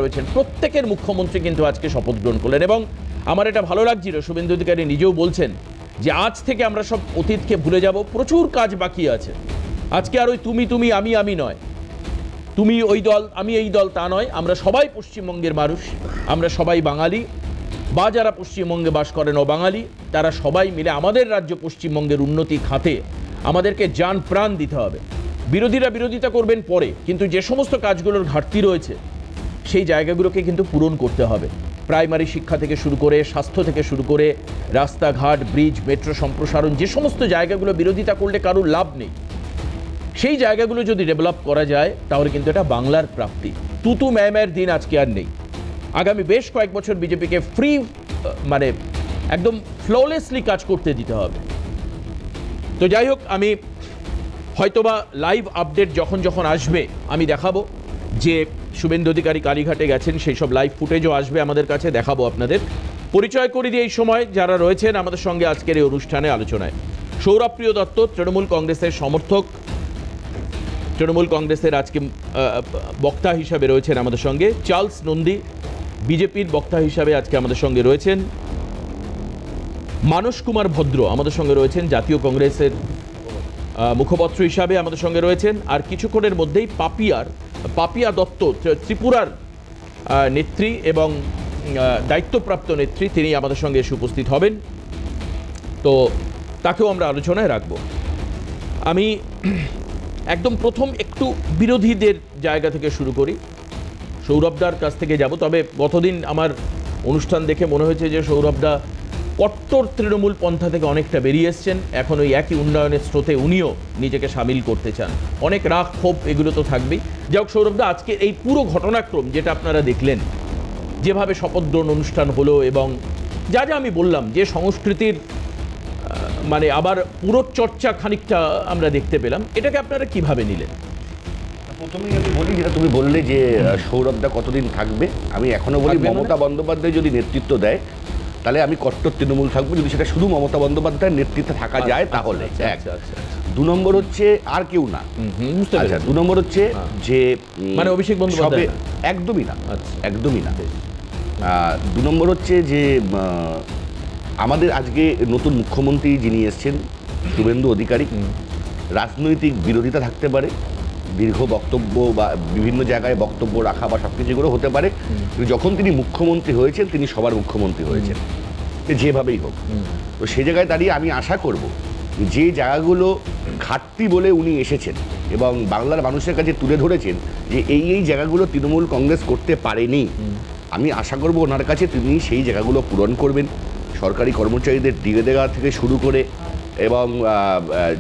রয়েছেন প্রত্যেকের মুখ্যমন্ত্রী কিন্তু আজকে শপথ গ্রহণ করলেন এবং আমার এটা ভালো লাগছিল, শুভেন্দু অধিকারী নিজেও বলছেন যে আজ থেকে আমরা সব অতীতকে ভুলে যাব, প্রচুর কাজ বাকি আছে। আজকে আর ওই তুমি তুমি আমি আমি নয়, তুমি ওই দল আমি এই দল তা নয়, আমরা সবাই পশ্চিমবঙ্গের মানুষ, আমরা সবাই বাঙালি, বা যারা পশ্চিমবঙ্গে বাস করেন অবাঙালি, তারা সবাই মিলে আমাদের রাজ্য পশ্চিমবঙ্গের উন্নতি খাতে আমাদেরকে জান প্রাণ দিতে হবে। বিরোধীরা বিরোধিতা করবেন পরে, কিন্তু যে সমস্ত কাজগুলোর ঘাটতি রয়েছে সেই জায়গাগুলোকে কিন্তু পূরণ করতে হবে। প্রাইমারি শিক্ষা থেকে শুরু করে, স্বাস্থ্য থেকে শুরু করে, রাস্তাঘাট, ব্রিজ, মেট্রো সম্প্রসারণ, যে সমস্ত জায়গাগুলো বিরোধিতা করলে কারোর লাভ নেই, সেই জায়গাগুলো যদি ডেভেলপ করা যায় তাহলে কিন্তু এটা বাংলার প্রাপ্তি। তুতু ম্যামের দিন আজকে আর নেই। আগামী বেশ কয়েক বছর বিজেপিকে ফ্রি, মানে একদম ফ্ললেসলি কাজ করতে দিতে হবে। তো যাই হোক, আমি হয়তোবা লাইভ আপডেট যখন যখন আসবে আমি দেখাবো যে শুভেন্দু অধিকারী কালীঘাটে গেছেন, সেই সব লাইভ ফুটেজও আসবে আমাদের কাছে, দেখাবো আপনাদের। পরিচয় করে দিয়ে এই সময় যারা রয়েছেন আমাদের সঙ্গে আজকের এই অনুষ্ঠানে আলোচনায়: সৌরভপ্রিয় দত্ত, তৃণমূল কংগ্রেসের সমর্থক, তৃণমূল কংগ্রেসের আজকে বক্তা হিসাবে রয়েছেন আমাদের সঙ্গে। চার্লস নন্দী, বিজেপির বক্তা হিসাবে আজকে আমাদের সঙ্গে রয়েছেন। মানস কুমার ভদ্র আমাদের সঙ্গে রয়েছেন, জাতীয় কংগ্রেসের মুখপত্র হিসাবে আমাদের সঙ্গে রয়েছেন। আর কিছুক্ষণের মধ্যেই পাপিয়া দত্ত, ত্রিপুরার নেত্রী এবং দায়িত্বপ্রাপ্ত নেত্রী, তিনি আমাদের সঙ্গে এসে উপস্থিত হবেন। তো তাকেও আমরা আলোচনায় রাখব। আমি একদম প্রথম একটু বিরোধীদের জায়গা থেকে শুরু করি, সৌরভদার কাছ থেকে যাব। তবে গতদিন আমার অনুষ্ঠান দেখে মনে হয়েছে যে সৌরভদা কট্টর তৃণমূল পন্থা থেকে অনেকটা বেরিয়ে এসছেন। এখন ওই একই উন্নয়নের স্রোতে উনিও নিজেকে সামিল করতে চান। অনেক রাগ ক্ষোভ এগুলো তো থাকবেই। যাই হোক, সৌরভদা, আজকে এই পুরো ঘটনাক্রম যেটা আপনারা দেখলেন, যেভাবে শপথ গ্রহণ অনুষ্ঠান হলো এবং যা যা আমি বললাম, যে সংস্কৃতির মানে আবার পুরোচর্চা খানিকটা আমরা দেখতে পেলাম, এটাকে আপনারা কিভাবে নিলেন? প্রথমেই আমি বলি, যেটা তুমি বললে যে সৌরভদা কতদিন থাকবে, আমি এখনো বলি মমতা বন্দ্যোপাধ্যায় যদি নেতৃত্ব দেয় তাহলে আমি কট্টর তৃণমূল থাকবো, যদি সেটা শুধু মমতা বন্দ্যোপাধ্যায়ের নেতৃত্বে থাকা যায় তাহলে। দু নম্বর হচ্ছে আর কেউ না। আচ্ছা, দু নম্বর হচ্ছে যে মানে অভিষেক বন্দ্যোপাধ্যায় একদমই না, একদমই না। দু নম্বর হচ্ছে যে আমাদের আজকে নতুন মুখ্যমন্ত্রী যিনি এসছেন, শুভেন্দু অধিকারী, রাজনৈতিক বিরোধিতা থাকতে পারে, দীর্ঘ বক্তব্য বা বিভিন্ন জায়গায় বক্তব্য রাখা বা সব কিছু এগুলো হতে পারে, কিন্তু যখন তিনি মুখ্যমন্ত্রী হয়েছেন তিনি সবার মুখ্যমন্ত্রী হয়েছেন, যেভাবেই হোক। তো সেই জায়গায় দাঁড়িয়ে আমি আশা করব যে জায়গাগুলো ঘাটতি বলে উনি এসেছেন এবং বাংলার মানুষের কাছে তুলে ধরেছেন যে এই জায়গাগুলো তৃণমূল কংগ্রেস করতে পারেনি, আমি আশা করব ওনার কাছে তিনি সেই জায়গাগুলো পূরণ করবেন। সরকারি কর্মচারীদের ডিএ দেওয়া থেকে শুরু করে এবং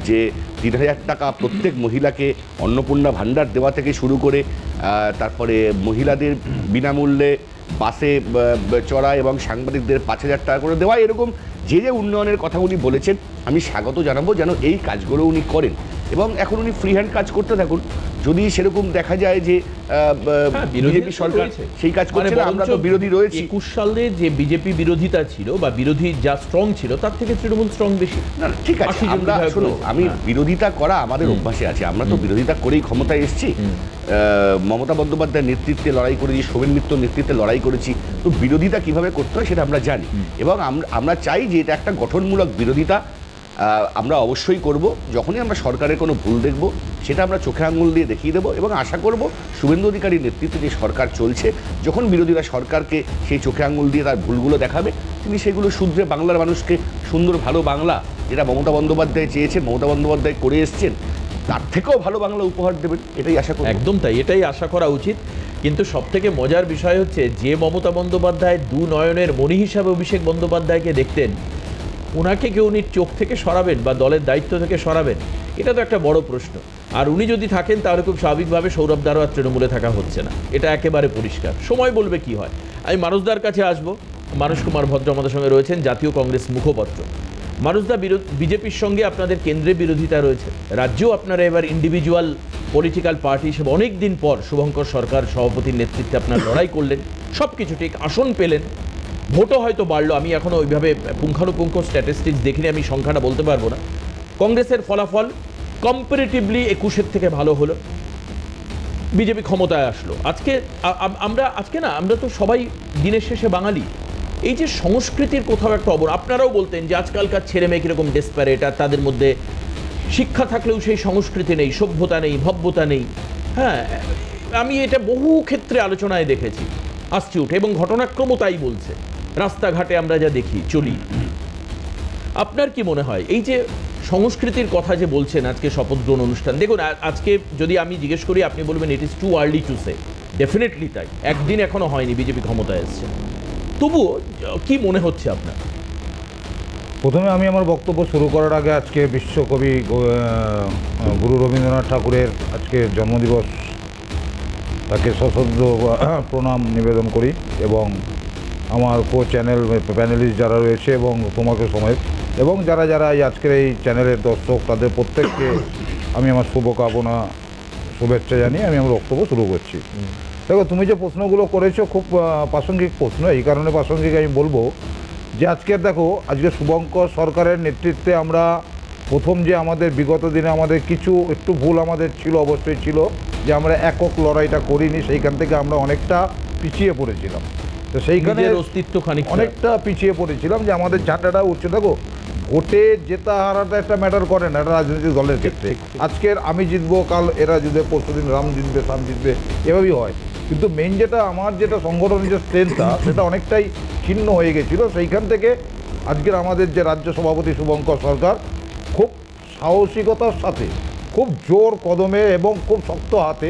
যে ৩,০০০ টাকা প্রত্যেক মহিলাকে অন্নপূর্ণা ভাণ্ডার দেওয়া থেকে শুরু করে, তারপরে মহিলাদের বিনামূল্যে বাসে চড়া এবং সাংবাদিকদের ৫,০০০ টাকা করে দেওয়া, এরকম যে যে উন্নয়নের কথা উনি বলেছেন আমি স্বাগত জানাবো যেন এই কাজগুলো উনি করেন এবং এখন উনি ফ্রি হ্যান্ড কাজ করতে থাকুন। যদি সেরকম দেখা যায় যে বিজেপি সরকার সেই কাজ করছে না, আমরা তো বিরোধী রয়েছি। ২১ সালে যে বিজেপি বিরোধিতা ছিল বা বিরোধী যা স্ট্রং ছিল তার থেকে তৃণমূল স্ট্রং বেশি। না, ঠিক আছে, আমরা শোনো, আমি বিরোধিতা করা আমাদের অভ্যাসে আছে, আমরা তো বিরোধিতা করেই ক্ষমতায় এসেছি। মমতা বন্দ্যোপাধ্যায়ের নেতৃত্বে লড়াই করেছি, শোভেন মিত্রর নেতৃত্বে লড়াই করেছি, তো বিরোধিতা কিভাবে করতে হয় সেটা আমরা জানি এবং আমরা চাই যে এটা একটা গঠনমূলক বিরোধিতা আমরা অবশ্যই করব। যখনই আমরা সরকারের কোনো ভুল দেখব সেটা আমরা চোখে আঙুল দিয়ে দেখিয়ে দেবো এবং আশা করব শুভেন্দু অধিকারীর নেতৃত্বে যে সরকার চলছে, যখন বিরোধীরা সরকারকে সেই চোখে আঙুল দিয়ে তার ভুলগুলো দেখাবে, তিনি সেগুলো শুধরে বাংলার মানুষকে সুন্দর ভালো বাংলা, যেটা মমতা বন্দ্যোপাধ্যায় চেয়েছেন, মমতা বন্দ্যোপাধ্যায় করে এসছেন, তার থেকেও ভালো বাংলা উপহার দেবেন, এটাই আশা করি। একদম তাই, এটাই আশা করা উচিত। কিন্তু সবথেকে মজার বিষয় হচ্ছে যে মমতা বন্দ্যোপাধ্যায় দু নয়নের মণি হিসাবে অভিষেক বন্দ্যোপাধ্যায়কে দেখতেন, ওনাকে কেউ উনি চোখ থেকে সরাবেন বা দলের দায়িত্ব থেকে সরাবেন, এটা তো একটা বড় প্রশ্ন। আর উনি যদি থাকেন তাহলে খুব স্বাভাবিকভাবে সৌরভদারও আর তৃণমূলে থাকা হচ্ছে না, এটা একেবারে পরিষ্কার। সময় বলবে কি হয়। আমি মানুষদার কাছে আসবো। মানস কুমার ভদ্র আমাদের সঙ্গে রয়েছেন, জাতীয় কংগ্রেস মুখপত্র। মানুষদা, বিজেপির সঙ্গে আপনাদের কেন্দ্রে বিরোধিতা রয়েছে, রাজ্যেও আপনারা এবার ইন্ডিভিজুয়াল পলিটিক্যাল পার্টি হিসেবে অনেক দিন পর শুভঙ্কর সরকার সভাপতির নেতৃত্বে আপনার লড়াই করলেন, সব কিছু ঠিক, আসন পেলেন, ভোটও হয়তো বাড়লো। আমি এখনও ওইভাবে পুঙ্খানুপুঙ্খ স্ট্যাটিস্টিক্স দেখিনি, আমি সংখ্যাটা বলতে পারবো না। কংগ্রেসের ফলাফল কম্পারেটিভলি ২১-এর থেকে ভালো হলো। বিজেপি ক্ষমতায় আসলো। আজকে আমরা তো সবাই দিনের শেষে বাঙালি। এই যে সংস্কৃতির কোথাও একটা আপনারাও বলতেন যে আজকালকার ছেলে মেয়ে কিরকম ডেসপারেট, আর তাদের মধ্যে শিক্ষা থাকলেও সেই সংস্কৃতি নেই, সভ্যতা নেই, ভব্যতা নেই। হ্যাঁ, আমি এটা বহু ক্ষেত্রে আলোচনায় দেখেছি আসছে উঠে, এবং ঘটনাক্রম তাই বলছে। রাস্তাঘাটে আমরা যা দেখি, চলি। আপনার কি মনে হয় এই যে সংস্কৃতির কথা যে বলছেন আজকে শপথ গ্রহণ অনুষ্ঠান, দেখুন আজকে যদি আমি জিজ্ঞেস করি আপনি বলবেন it is too early to say. Definitely তাই, একদিন এখনো হয়নি বিজেপি ক্ষমতায় এসছে, তবুও কি মনে হচ্ছে আপনার? প্রথমে আমি আমার বক্তব্য শুরু করার আগে আজকে বিশ্বকবি গুরু রবীন্দ্রনাথ ঠাকুরের আজকে জন্মদিবস, তাকে সশ্রদ্ধ প্রণাম নিবেদন করি, এবং আমার চ্যানেল প্যানেলিস্ট যারা রয়েছে এবং তোমাকে সমেত, এবং যারা যারা এই আজকের এই চ্যানেলের দর্শক, তাদের প্রত্যেককে আমি আমার শুভকামনা শুভেচ্ছা জানিয়ে আমি আমার বক্তব্য শুরু করছি। দেখো, তুমি যে প্রশ্নগুলো করেছো খুব প্রাসঙ্গিক প্রশ্ন। এই কারণে প্রাসঙ্গিক আমি বলবো যে আজকে শুভঙ্কর সরকারের নেতৃত্বে আমরা প্রথম যে আমাদের বিগত দিনে আমাদের কিছু একটু ভুল আমাদের ছিল, অবশ্যই ছিল, যে আমরা একক লড়াইটা করিনি, সেইখান থেকে আমরা অনেকটা পিছিয়ে পড়েছিলাম। তো সেইখানে অস্তিত্ব অনেকটা পিছিয়ে পড়েছিলাম, যে আমাদের ঝাঁটাটা উঠছে। দেখো, ভোটে জেতা হারাটা একটা ম্যাটার করে না, এটা রাজনৈতিক দলের ক্ষেত্রে। আজকের আমি জিতবো, কাল এরা জিতবে, পরশুদিন রাম জিতবে, শাম জিতবে, এভাবেই হয়। কিন্তু মেইন আমার যেটা সংগঠনের যে স্ট্রেংথটা, সেটা অনেকটাই ছিন্ন হয়ে গেছিলো। সেইখান থেকে আজকের আমাদের যে রাজ্য সভাপতি শুভঙ্কর সরকার খুব সাহসিকতার সাথে, খুব জোর কদমে এবং খুব শক্ত হাতে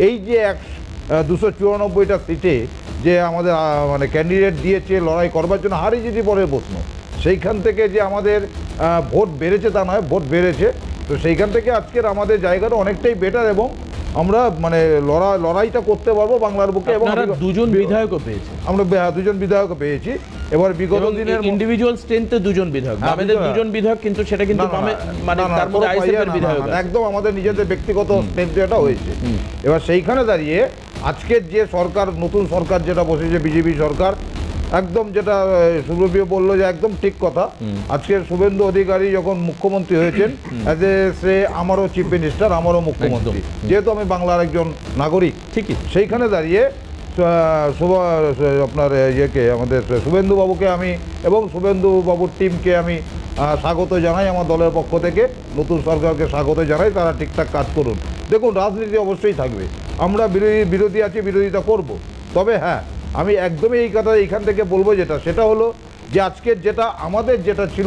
এই যে 294টা সিটে যে আমাদের মানে ক্যান্ডিডেট দিয়েছে লড়াই করবার জন্য, হারি যদি পরের প্রশ্ন, সেইখান থেকে যে আমাদের ভোট বেড়েছে তা নয়, ভোট বেড়েছে। তো সেইখান থেকে আজকের আমাদের জায়গাটা অনেকটাই বেটার, এবং আমরা মানে লড়াইটা করতে পারবো বাংলার বুকে। এবং দুজন বিধায়কও পেয়েছে, আমরা দুজন বিধায়কও পেয়েছি। এবার বিগত দিনের ইন্ডিভিজুয়াল স্ট্রেন্থে দুজন বিধায়ক, আমাদের দুজন বিধায়ক, কিন্তু সেটা কিন্তু মানে তার মধ্যে আইএসএফের বিধায়ক একদম আমাদের নিজেদের ব্যক্তিগত স্ট্রেন্থ এটা হয়েছে। এবার সেইখানে দাঁড়িয়ে আজকের যে সরকার, নতুন সরকার যেটা বসেছে, বিজেপি সরকার, একদম যেটা সুব্রতীয় বললো যে একদম ঠিক কথা। আজকের শুভেন্দু অধিকারী যখন মুখ্যমন্ত্রী হয়েছেন, অ্যাজ এ সে আমারও চিফ মিনিস্টার, আমারও মুখ্যমন্ত্রী, যেহেতু আমি বাংলার একজন নাগরিক, ঠিকই সেইখানে দাঁড়িয়ে আপনার আমাদের শুভেন্দু বাবুকে আমি এবং শুভেন্দু বাবুর টিমকে আমি স্বাগত জানাই, আমার দলের পক্ষ থেকে নতুন সরকারকে স্বাগত জানাই। তারা ঠিকঠাক কাজ করুন। দেখুন, রাজনীতি অবশ্যই থাকবে, আমরা বিরোধী আছি, বিরোধিতা করব। তবে হ্যাঁ, আমি একদমই এই কথা এইখান থেকে বলবো, সেটা হলো যে আজকের যেটা ছিল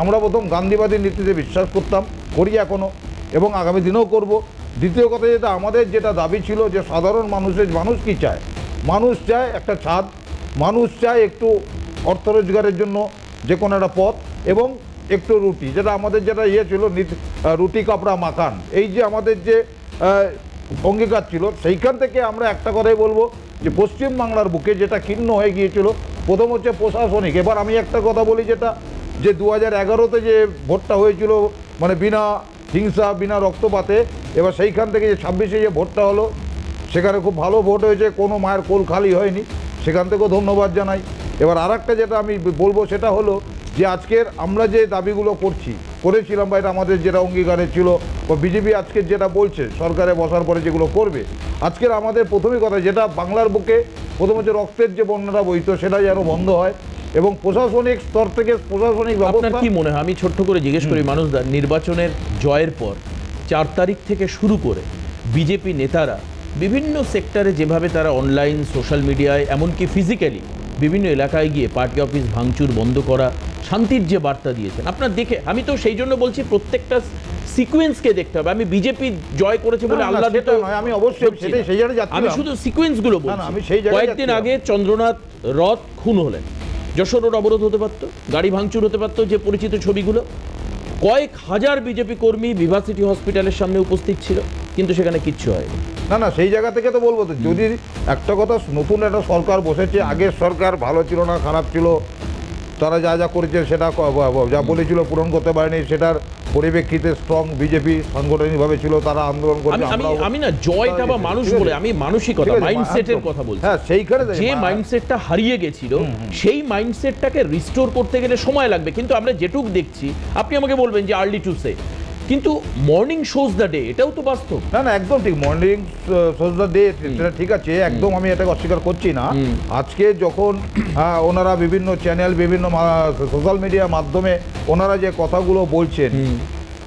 আমরা প্রথম গান্ধীবাদী নীতিতে বিশ্বাস করতাম, করি এখনও, এবং আগামী দিনেও করব। দ্বিতীয় কথা আমাদের যেটা দাবি ছিল, যে সাধারণ মানুষ কি চায়? মানুষ চায় একটা ছাদ, মানুষ চায় একটু অর্থ রোজগারের জন্য যে কোনো একটা পথ, এবং একটু রুটি, যেটা আমাদের ছিল রুটি কাপড়া মাখান, এই যে আমাদের যে অঙ্গীকার ছিল, সেইখান থেকে আমরা একটা কথাই বলবো যে পশ্চিমবাংলার বুকে যেটা ক্ষীণ হয়ে গিয়েছিল, প্রথম হচ্ছে প্রশাসনিক। এবার আমি একটা কথা বলি, যে 2011-তে যে ভোটটা হয়েছিল, মানে বিনা হিংসা, বিনা রক্তপাতে, এবার সেইখান থেকে যে 26-এ যে ভোটটা হলো, সেখানে খুব ভালো ভোট হয়েছে, কোনো মায়ের কোল খালি হয়নি, সেখান থেকেও ধন্যবাদ জানাই। এবার আরেকটা যেটা আমি বলবো, সেটা হলো যে আজকের আমরা যে দাবিগুলো করেছিলাম, বা এটা আমাদের যেটা অঙ্গীকারে ছিল, বা বিজেপি আজকের যেটা বলছে সরকারে বসার পরে যেগুলো করবে, আজকের আমাদের প্রথমই কথা, যেটা বাংলার বুকে প্রথম হচ্ছে রক্তের যে বন্যাটা বইতো, সেটা যেন বন্ধ হয়, এবং প্রশাসনিক স্তর থেকে প্রশাসনিক ব্যবস্থা। কি মনে হয়, আমি ছোট্ট করে জিজ্ঞেস করি মানুষদা, নির্বাচনের জয়ের পর 4 তারিখ থেকে শুরু করে বিজেপি নেতারা বিভিন্ন সেক্টরে যেভাবে তারা অনলাইন, সোশ্যাল মিডিয়ায়, এমনকি ফিজিক্যালি বিভিন্ন এলাকায় গিয়ে পার্টি অফিস ভাঙচুর বন্ধ করা, শান্তির যে বার্তা দিয়েছেন, আপনার দেখে আমি তো সেই জন্য বলছি প্রত্যেকটা সিকোয়েন্সকে দেখতে হবে। আমি বিজেপি জয় করেছে বলে আল্লাহ আমি অবশ্যই সেই জায়গায় যাচ্ছি, আমি শুধু সিকোয়েন্সগুলো বলছি। কয়েকদিন আগে চন্দ্রনাথ রথ খুন হলেন, যশোর রোড অবরোধ হতে পারতো, গাড়ি ভাঙচুর হতে পারতো, যে পরিচিত ছবিগুলো, কয়েক হাজার বিজেপি কর্মী ভিভাসিটি হসপিটালের সামনে উপস্থিত ছিল, কিন্তু সেখানে কিচ্ছু হয়নি। না, সেই জায়গা থেকে তো বলবো, তো যদি একটা কথা, নতুন একটা সরকার বসেছে, আগের সরকার ভালো ছিল না, খারাপ ছিল, তারা যা করেছে সেটা যা বলেছিল পূরণ করতে পারেনি, সেটার পরিপ্রেক্ষিতে স্ট্রং বিজেপি সাংগঠনিকভাবে ছিল, তারা আন্দোলন করেছে। আমি না জয়টা বা মানুষ বলে, আমি মানসিকতা, মাইন্ডসেটের কথা বলছি। হ্যাঁ, সেইখানে যে মাইন্ডসেটটা হারিয়ে গেছিল, সেই মাইন্ডসেটটাকে রিস্টোর করতে গেলে সময় লাগবে। কিন্তু আমরা যেটুক দেখছি, আপনি আমাকে বলবেন যে আর্লি টু সে, কিন্তু মর্নিং শোজ দ্য ডে, এটাও তো বাস্তব। না একদম ঠিক, মর্নিং শোজ দ্য ডে সেটা ঠিক আছে, একদম আমি এটাকে অস্বীকার করছি না। আজকে যখন ওনারা বিভিন্ন চ্যানেল, বিভিন্ন সোশ্যাল মিডিয়ার মাধ্যমে ওনারা যে কথাগুলো বলছেন,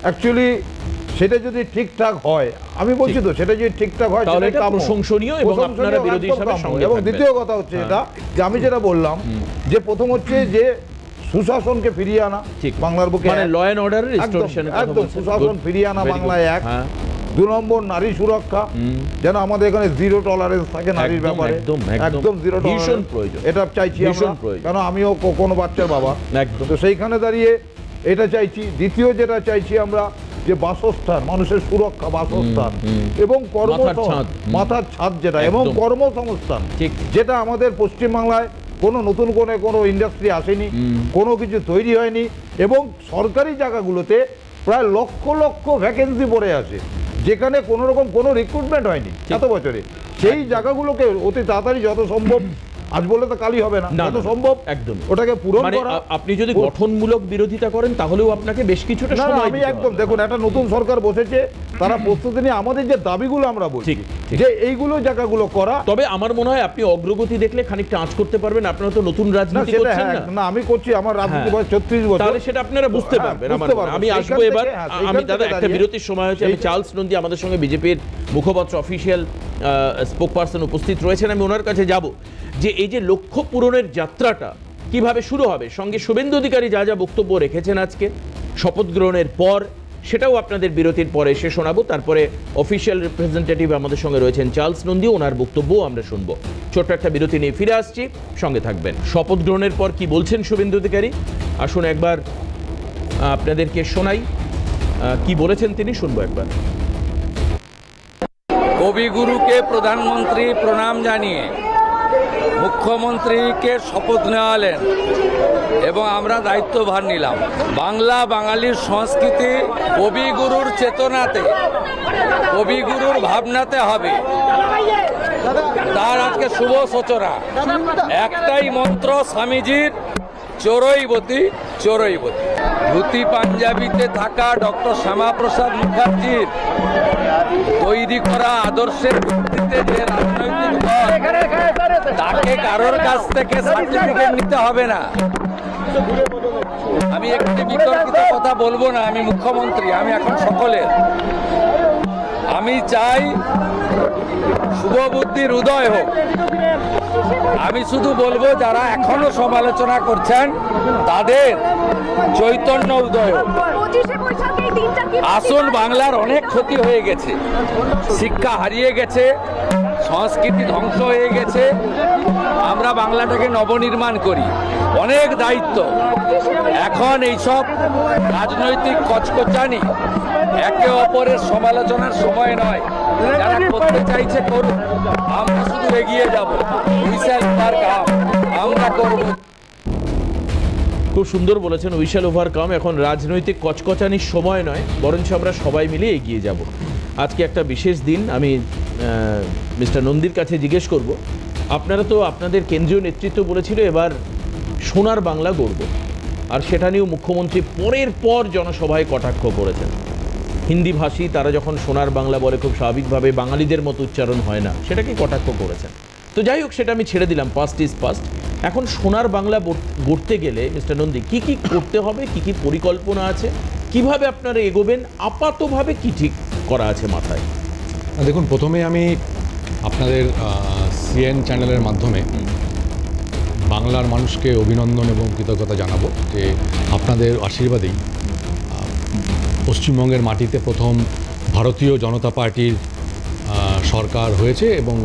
অ্যাকচুয়ালি সেটা যদি ঠিকঠাক হয়, আমি বলছি তো সেটা যদি ঠিকঠাক হয় তাহলে সেটাই এটা কাম্য। প্রশংসনীয় এবং আপনারা বিরোধী একদম হিসাবে কাম্য। সঙ্গে এবং থাকবেন। দ্বিতীয় কথা হচ্ছে এটা যে আমি যেটা বললাম যে প্রথম হচ্ছে যে সুশাসনকে ফিরিয়ে আনা ঠিক। বাংলার বুকে, মানে ল অ্যান্ড অর্ডার রিস্টোরেশনের কথা একদম বলছেন। সুশাসন Good. ফিরিয়ে আনা Very বাংলায় good. এক। হ্যাঁ। 2 নম্বর নারী সুরক্ষা, যেন আমাদের এখানে জিরো টলারেন্স থাকে নারীর একদম, ব্যাপারে, একদম, একদম জিরো ভীষণ টলারেন্স প্রয়োজন। এটা চাইছি ভীষণ আমরা, প্রয়োজন। কারণ আমিও কোনো বাচ্চার বাবা, একদম। তো সেইখানে দাঁড়িয়ে এটা চাইছি। দ্বিতীয় যেটা চাইছি আমরা যে বাসস্থান, মানুষের সুরক্ষা, বাসস্থান এবং মাথার ছাদ। মাথার ছাদ যেটা, এবং একদম। কর্মসংস্থান, ঠিক। যেটা আমাদের পশ্চিমবাংলায় কোনো নতুন কোনো ইন্ডাস্ট্রি আসেনি, কোনো কিছু তৈরি হয়নি, এবং সরকারি জায়গাগুলোতে প্রায় লক্ষ লক্ষ ভ্যাকেন্সি পড়ে আছে, যেখানে কোনো রকম কোনো রিক্রুটমেন্ট হয়নি এত বছরে। সেই জায়গাগুলোকে অতি তাড়াতাড়ি যত সম্ভব, আজ বলে তো কালই হবে না, না, যত না, সম্ভব একদম। ওটাকে পূরণ মানে করা। আপনি যদি গঠনমূলক বিরোধিতা করেন তাহলেও আপনাকে বেশ কিছুটা না, সময় আমি দিতে একদম হবে। দেখুন, একটা নতুন সরকার বসেছে, তারা প্রস্তুতি নিয়ে আমাদের যে দাবিগুলো আমরা বলছি ঠিক, ঠিক। যে এইগুলো জায়গাগুলো করা। তবে আমার মনে হয় আপনি অগ্রগতি দেখলে খানিকটা আঁচ করতে পারবেন। আপনারা তো নতুন না রাজনীতি সেটা করছেন হ্যাঁ, না। না আমি করছি, আমার রাজনীতি হ্যাঁ। বয়স 36 বছর। তাহলে সেটা আপনারা বুঝতে হ্যাঁ, পারবেন। বুঝতে আমার পারবো। আমি সেইখান আসবো থেকে, এবার। হ্যাঁ, সেইখান আমি দাদা থেকে একটা দাঁড়িয়ে- বিরতির সময় হয়েছে, আমি চার্লস নন্দী আমাদের সঙ্গে বিজেপির মুখপাত্র অফিসিয়াল স্পোকপারসন উপস্থিত রয়েছেন, আমি ওনার কাছে যাব যে এই যে লক্ষ্য পূরণের যাত্রাটা কিভাবে শুরু হবে, সঙ্গে শুভেন্দু অধিকারী যা যা বক্তব্য রেখেছেন আজকে শপথ গ্রহণের পর, সেটাও আপনাদের বিরতির পরে এসে শোনাবো। তারপরে অফিসিয়াল রিপ্রেজেন্টেটিভ আমাদের সঙ্গে রয়েছেন চার্লস নন্দী, ওনার বক্তব্যও আমরা শুনবো। ছোট্ট একটা বিরতি নিয়ে ফিরে আসছি, সঙ্গে থাকবেন। শপথ গ্রহণের পর কি বলছেন শুভেন্দু অধিকারী, আসুন একবার আপনাদেরকে শোনাই কি বলেছেন তিনি, শুনবো একবার। কবিগুরুকে প্রধানমন্ত্রী প্রণাম জানিয়ে মুখ্যমন্ত্রীকে শপথ নেওয়ালেন এবং আমরা দায়িত্বভার নিলাম। বাংলা বাঙালির সংস্কৃতি কবিগুরুর চেতনাতে, কবিগুরুর ভাবনাতে হবে, তার আজকে শুভ সূচনা। একটাই মন্ত্র স্বামীজির, চোরইবতী চোরইবতী। ধুতি পাঞ্জাবিতে থাকা ডক্টর শ্যামাপ্রসাদ মুখার্জির তৈরি করা আদর্শের ভিত্তিতে যে রাজনৈতিক দল, তাকে কারোর কাছ থেকে সার্টিফিকেট নিতে হবে না। আমি একটি বিতর্কিত কথা বলবো না, আমি মুখ্যমন্ত্রী, আমি এখন সকলের। আমি চাই শুভবুদ্ধির উদয় হোক। আমি শুধু বলবো যারা এখনো সমালোচনা করছেন তাদের চৈতন্য উদয় হোক। আসল বাংলার অনেক ক্ষতি হয়ে গেছে, শিক্ষা হারিয়ে গেছে, সংস্কৃতি ধ্বংস হয়ে গেছে। আমরা বাংলাটাকে নবনির্মাণ করি, অনেক দায়িত্ব। এখন এইসব রাজনৈতিক কচকচানি, একে অপরের সমালোচনার সময় নয়। যারা করতে চাইছে করুন, আমরা শুধু এগিয়ে যাব। আমরা করব। খুব সুন্দর বলেছেন, উই শ্যাল ওভারকাম। এখন রাজনৈতিক কচকচানির সময় নয়, বরঞ্চ আমরা সবাই মিলে এগিয়ে যাব। আজকে একটা বিশেষ দিন। আমি মিস্টার নন্দীর কাছে জিজ্ঞেস করব, আপনারা তো আপনাদের কেন্দ্রীয় নেতৃত্ব বলেছিল এবার সোনার বাংলা গড়ব, আর সেটা নিয়েও মুখ্যমন্ত্রী পরের পর জনসভায় কটাক্ষ করেছেন। হিন্দিভাষী তারা যখন সোনার বাংলা বলে খুব স্বাভাবিকভাবে বাঙালিদের মতো উচ্চারণ হয় না, সেটাকে কটাক্ষ করেছেন। তো যাই হোক, সেটা আমি ছেড়ে দিলাম, পাস্ট ইজ পাস্ট। এখন সোনার বাংলা গড়তে গেলে মিস্টার নন্দী কি কি করতে হবে, কি কি পরিকল্পনা আছে, কিভাবে আপনারা এগোবেন, আপাতভাবে কি ঠিক করা আছে মাথায়? দেখুন, প্রথমে আমি আপনাদের সিএন চ্যানেলের মাধ্যমে বাংলার মানুষকে অভিনন্দন এবং কৃতজ্ঞতা জানাবো যে আপনাদের আশীর্বাদেই পশ্চিমবঙ্গের মাটিতে প্রথম ভারতীয় জনতা পার্টির সরকার হয়েছে এবং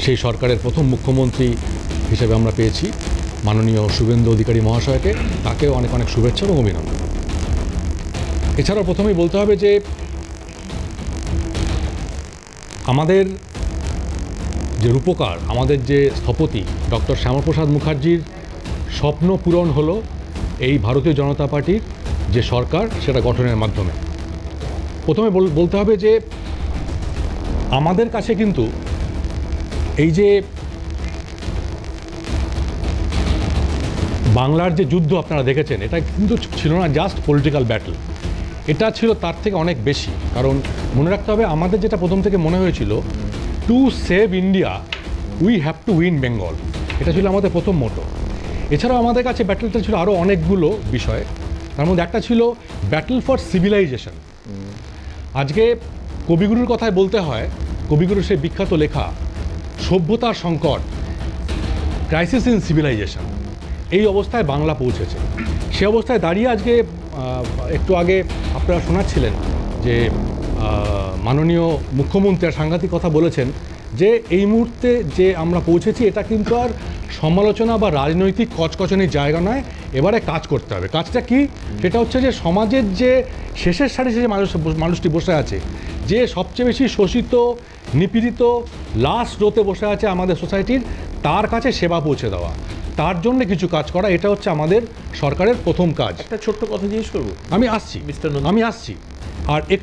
সেই সরকারের প্রথম মুখ্যমন্ত্রী হিসেবে আমরা পেয়েছি মাননীয় শুভেন্দু অধিকারী মহাশয়কে। তাকেও অনেক অনেক শুভেচ্ছা এবং অভিনন্দন। এছাড়াও প্রথমেই বলতে হবে যে আমাদের যে রূপকার, আমাদের যে স্থপতি ডক্টর শ্যামাপ্রসাদ মুখার্জির স্বপ্ন পূরণ হলো এই ভারতীয় জনতা পার্টির যে সরকার, সেটা গঠনের মাধ্যমে। প্রথমে বলতে হবে যে আমাদের কাছে কিন্তু এই যে বাংলার যে যুদ্ধ আপনারা দেখেছেন, এটা কিন্তু ছিল না জাস্ট পলিটিক্যাল ব্যাটল। এটা ছিল তার থেকে অনেক বেশি। কারণ মনে রাখতে হবে, আমাদের যেটা প্রথম থেকে মনে হয়েছিল, to save India we have to win Bengal, এটা ছিল আমাদের প্রথম মোটো। এছাড়াও আমাদের কাছে ব্যাটেলটা ছিল আরও অনেকগুলো বিষয়। তার মধ্যে একটা ছিল ব্যাটল ফর সিভিলাইজেশন। আজকে কবিগুরুর কথায় বলতে হয়, কবিগুরুর সেই বিখ্যাত লেখা সভ্যতার সংকট, ক্রাইসিস ইন সিভিলাইজেশন, এই অবস্থায় বাংলা পৌঁছেছে। সে অবস্থায় দাঁড়িয়ে আজকে একটু আগে আপনারা শোনাচ্ছিলেন যে মাননীয় মুখ্যমন্ত্রী আর সাংঘাতিক কথা বলেছেন যে এই মুহূর্তে যে আমরা পৌঁছেছি এটা কিন্তু আর সমালোচনা বা রাজনৈতিক কচকচনির জায়গা নয়, এবারে কাজ করতে হবে। কাজটা কি? সেটা হচ্ছে যে সমাজের যে শেষের সারি শেষে মানুষটি বসে আছে, যে সবচেয়ে বেশি শোষিত, নিপীড়িত, লাস্ট রোতে বসে আছে আমাদের সোসাইটির, তার কাছে সেবা পৌঁছে দেওয়া, তার জন্য কিছু কাজ করা, এটা হচ্ছে আমাদের সরকারের প্রথম কাজ। একটা ছোট্ট কথা জিজ্ঞেস করবো, আমি আসছি মিস্টার নন্দী। আমি আসছি আর একটু